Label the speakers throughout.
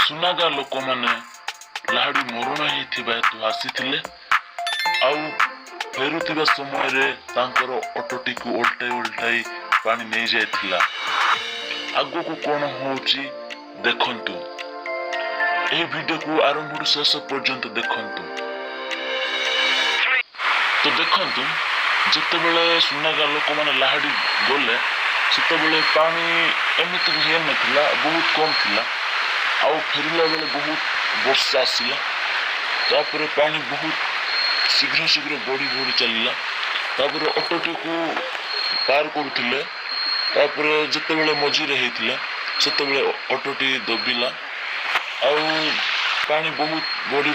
Speaker 1: ସୁନାଗା ଲୋକମାନେ ଲାହାଡ଼ି ମରଣ ହେଇଥିବା ହେତୁ ଆସିଥିଲେ ଆଉ ଫେରୁଥିବା ସମୟରେ ତାଙ୍କର ଅଟୋଟିକୁ ଓଲଟାଇ ପାଣି ନେଇଯାଇଥିଲା। ଆଗକୁ କ'ଣ ହେଉଛି ଦେଖନ୍ତୁ। ଏହି ଭିଡ଼ିଓକୁ ଆରମ୍ଭରୁ ଶେଷ ପର୍ଯ୍ୟନ୍ତ ଦେଖନ୍ତୁ। ତ ଦେଖନ୍ତୁ, ଯେତେବେଳେ ସୁନାଗା ଲୋକମାନେ ଲାହାଡ଼ି ଗଲେ ସେତେବେଳେ ପାଣି ଏମିତି ହେଇନଥିଲା, ବହୁତ କମ୍ ଥିଲା। ଆଉ ଫେରିଲା ବେଳେ ବହୁତ ବର୍ଷା ଆସିଲା। ତାପରେ ପାଣି ବହୁତ ଶୀଘ୍ର ବଢ଼ି ଚାଲିଲା। ତାପରେ ଅଟୋଟିକୁ ପାର କରୁଥିଲେ। ତାପରେ ଯେତେବେଳେ ମଝିରେ ହେଇଥିଲା ସେତେବେଳେ ଅଟୋଟି ଦବିଲା ଆଉ ପାଣି ବହୁତ ବଢ଼ି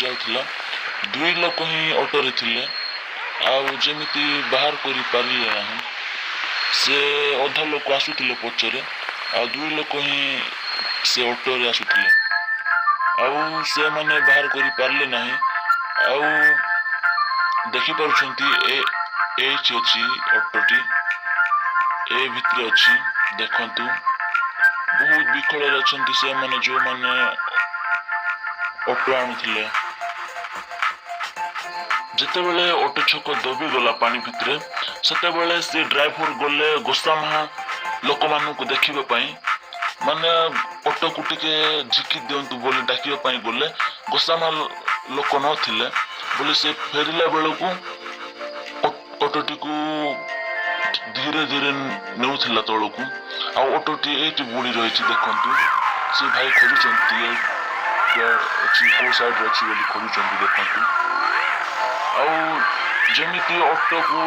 Speaker 1: ଯାଉଥିଲା। 2 ଲୋକ ହିଁ ଅଟୋରେ ଥିଲେ ଆଉ ଯେମିତି ବାହାର କରିପାରିଲେ ନାହିଁ। ସେ ଅଧା ଲୋକ ଆସୁଥିଲେ ପଛରେ ଆଉ 2 ଲୋକ ହିଁ ସେ ଅଟୋରେ ଆସୁଥିଲେ ଆଉ ସେମାନେ ବାହାର କରିପାରିଲେ ନାହିଁ। ଆଉ ଦେଖିପାରୁଛନ୍ତି ଏଇଠି ଅଛି ଅଟୋଟି, ଏ ଭିତରେ ଅଛି। ଦେଖନ୍ତୁ, ବହୁତ ବିକଳରେ ଅଛନ୍ତି ସେମାନେ ଯେଉଁମାନେ ଅଟୋ ଆଣୁଥିଲେ। ଯେତେବେଳେ ଅଟୋ ଛକ ଦବିଗଲା ପାଣି ଭିତରେ ସେତେବେଳେ ସେ ଡ୍ରାଇଭର ଗଲେ ଗୋସାମା ଲୋକମାନଙ୍କୁ ଦେଖିବା ପାଇଁ, ମାନେ ଅଟୋକୁ ଟିକେ ଝିକି ଦିଅନ୍ତୁ ବୋଲି ଡାକିବା ପାଇଁ ଗଲେ। ଗୋସାମା ଲୋକ ନଥିଲେ ବୋଲି ସେ ଫେରିଲା ବେଳକୁ ଅଟୋଟିକୁ ଧୀରେ ନେଉଥିଲା ତଳକୁ ଆଉ ଅଟୋଟି ଏଇଠି ବୁଡ଼ି ରହିଛି। ଦେଖନ୍ତୁ, ସେ ଭାଇ ଖୋଜୁଛନ୍ତି ଅଛି, କେଉଁ ସାଇଡ଼ରେ ଅଛି ବୋଲି ଖୋଜୁଛନ୍ତି। ଦେଖନ୍ତୁ, ଆଉ ଯେମିତି ଅଟୋକୁ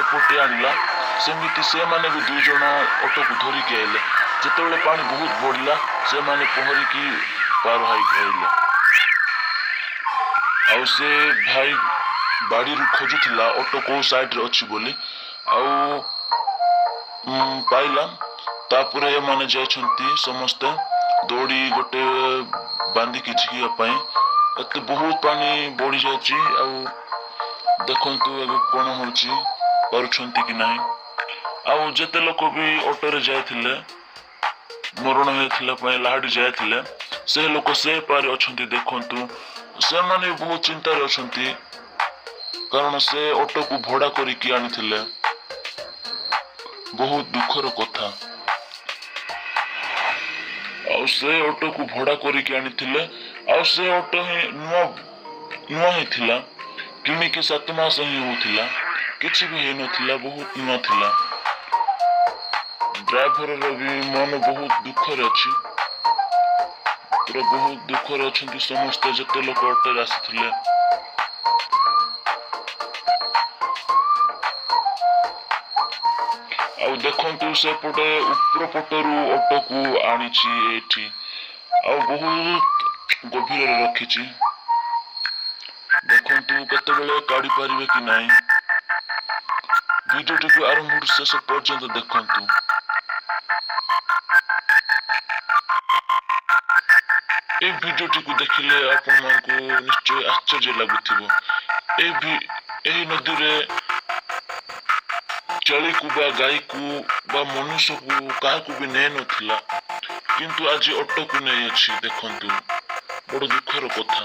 Speaker 1: ଏପଟେ ଆଣିଲା ସେମିତି ସେମାନେ ବି 2 ଜଣ ଅଟୋକୁ ଧରିକି ଆଇଲେ। ଯେତେବେଳେ ପାଣି ବହୁତ ବଢ଼ିଲା ସେମାନେ ପହଁରିକି ପାର ହେଇକି ଆଇଲେ। ଆଉ ସେ ଭାଇ ବାଡ଼ିରୁ ଖୋଜୁଥିଲା ଅଟୋ କେଉଁ ସାଇଡ଼ରେ ଅଛି ବୋଲି, ଆଉ ପାଇଲା। ତାପରେ ଏମାନେ ଯାଇଛନ୍ତି ସମସ୍ତେ ଦୌଡ଼ି ଗୋଟେ ବାନ୍ଧିକି ଝିକିବା ପାଇଁ। ଏତେ ବହୁତ ପାଣି ବଢ଼ି ଯାଉଛି। ଆଉ ଦେଖନ୍ତୁ ଏବେ କ'ଣ ହେଉଛି, ପାରୁଛନ୍ତି କି ନାହିଁ। ଆଉ ଯେତେ ଲୋକ ବି ଅଟୋରେ ଯାଇଥିଲେ ମରଣ ହେଇଥିଲା ପାଇଁ ଲାହାଡ଼ି ଯାଇଥିଲେ ସେ ଲୋକ ସେ ପାରେ ଅଛନ୍ତି। ଦେଖନ୍ତୁ, ସେମାନେ ବି ବହୁତ ଚିନ୍ତାରେ ଅଛନ୍ତି କାରଣ ସେ ଅଟୋକୁ ଭଡ଼ା କରିକି ଆଣିଥିଲେ। ବହୁତ ଦୁଃଖର କଥା। ଆଉ ସେ ଅଟୋକୁ ଭଡ଼ା କରିକି ଆଣିଥିଲେ ଆଉ ସେ ଅଟୋ ହିଁ ନୂଆ ହେଇଥିଲା। କିଣିକି 7 ମାସ ହିଁ ହଉଥିଲା, କିଛି ବି ହେଇନଥିଲା, ବହୁତ ନୂଆ ଥିଲା। ଡ୍ରାଇଭରର ବି ମନ ବହୁତ ଦୁଃଖରେ ଅଛି, ପୁରା ବହୁତ ଦୁଃଖରେ ଅଛନ୍ତି ସମସ୍ତେ ଯେତେ ଲୋକ ଅଟୋରେ ଆସିଥିଲେ। ଆଉ ଦେଖନ୍ତୁ, ସେପଟେ ଉପର ପଟରୁ ଅଟୋକୁ ଆଣିଛି ଏଇଠି ଆଉ ବହୁତ ଗଭୀରରେ ରଖିଛି। ଦେଖନ୍ତୁ କେତେବେଳେ କାଢି ପାରିବେ କି ନାହିଁ। ଭିଡ଼ିଓଟିକୁ ଆରମ୍ଭରୁ ଶେଷ ପର୍ଯ୍ୟନ୍ତ ଦେଖନ୍ତୁ। এই ভিডিওটিକୁ ଦେଖିଲେ ଆପଣମାନଙ୍କୁ ନିଶ୍ଚୟ ଆଶ୍ଚର୍ଯ୍ୟ ଲାଗୁଥିବ। ଏହି ନଦୀରେ ଛେଳିକୁ ବା ଗାଈକୁ ବା ମନୁଷ୍ୟକୁ କାହାକୁ ବି ନେଇନଥିଲା, କିନ୍ତୁ ଆଜି ଅଟୋକୁ ନେଇଅଛି। ଦେଖନ୍ତୁ, ବଡ଼ ଦୁଃଖର କଥା।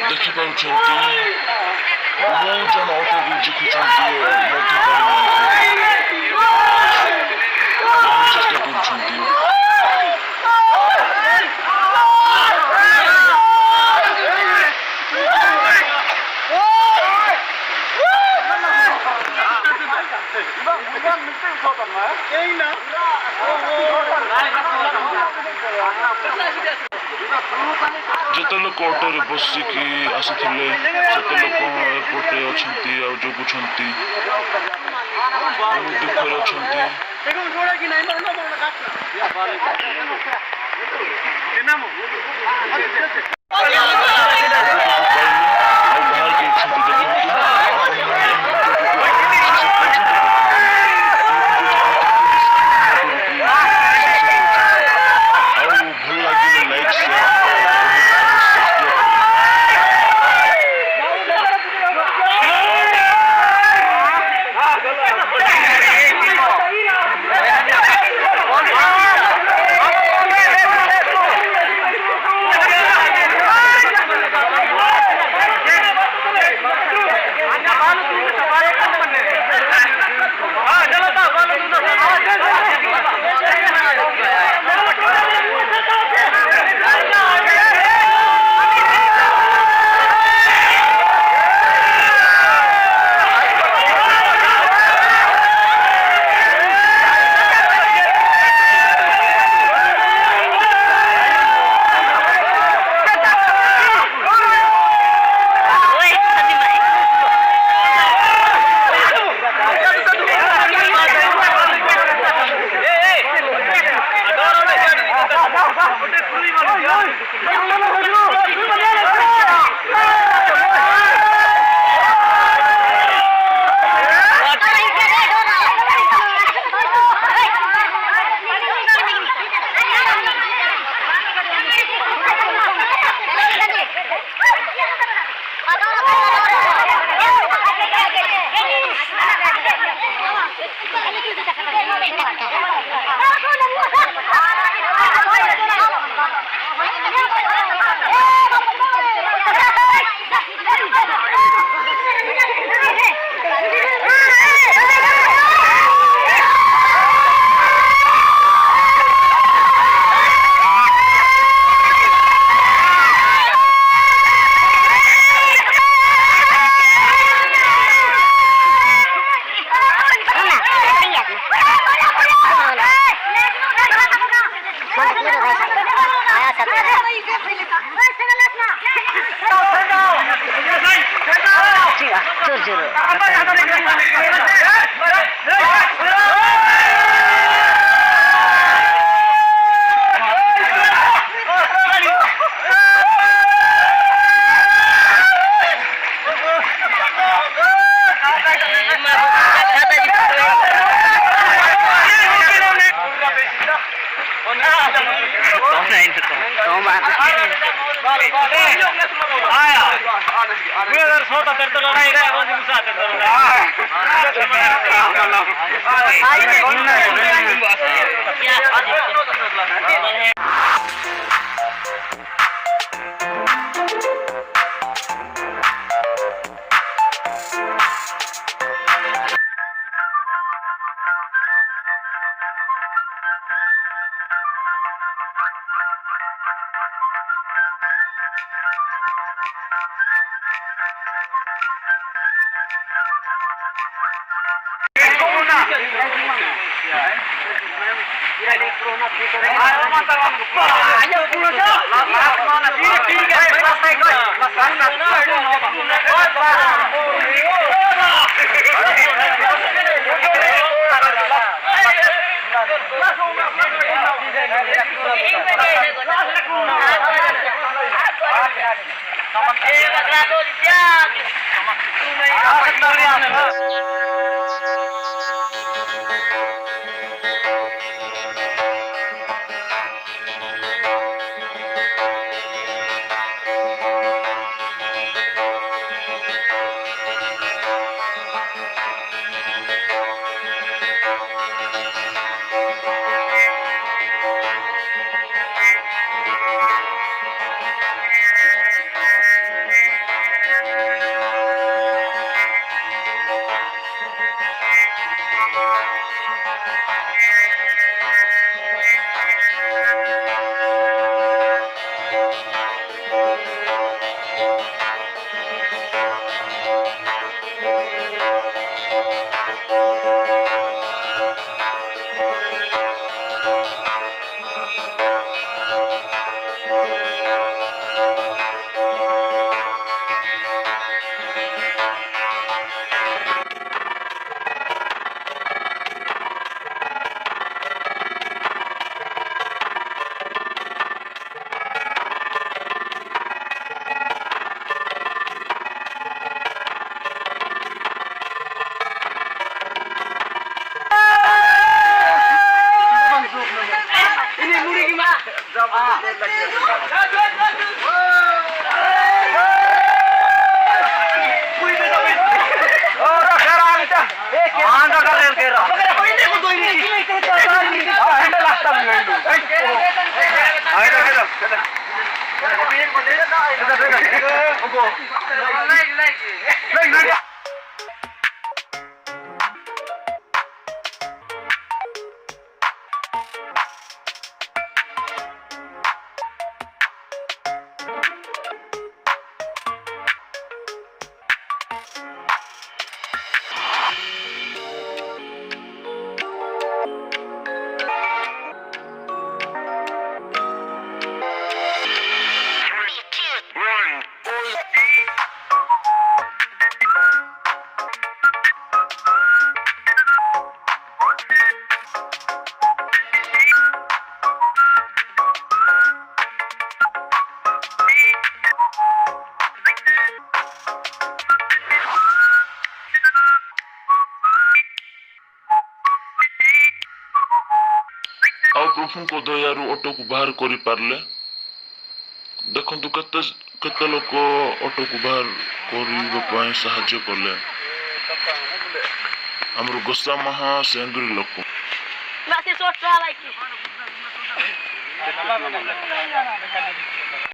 Speaker 1: ଦେଖିପାରୁଛନ୍ତି ବହୁତ ଜଣ ଅଟୋକୁ ଝିକୁଛନ୍ତି, ଚେଷ୍ଟା କରୁଛନ୍ତି। ଯେତେ ଲୋକ ଅଟୋରେ ବସିକି ଆସିଥିଲେ ସେତେ ଲୋକ ଏପଟେ ଅଛନ୍ତି ଆଉ ଜଗୁଛନ୍ତି, ବହୁତ ଦୁଃଖରେ ଅଛନ୍ତି। ଆଉ ପ୍ରଭୁଙ୍କ ଦୟାରୁ ଅଟୋକୁ ବାହାର କରିପାରିଲେ। ଦେଖନ୍ତୁ କେତେ କେତେ ଲୋକ ଅଟୋକୁ ବାହାର କରିବା ପାଇଁ ସାହାଯ୍ୟ କଲେ। ଆମର ଗୋସା ମାହା ସେନ୍ଦୁରୀ ଲୋକ।
Speaker 2: Masih sosial lagi.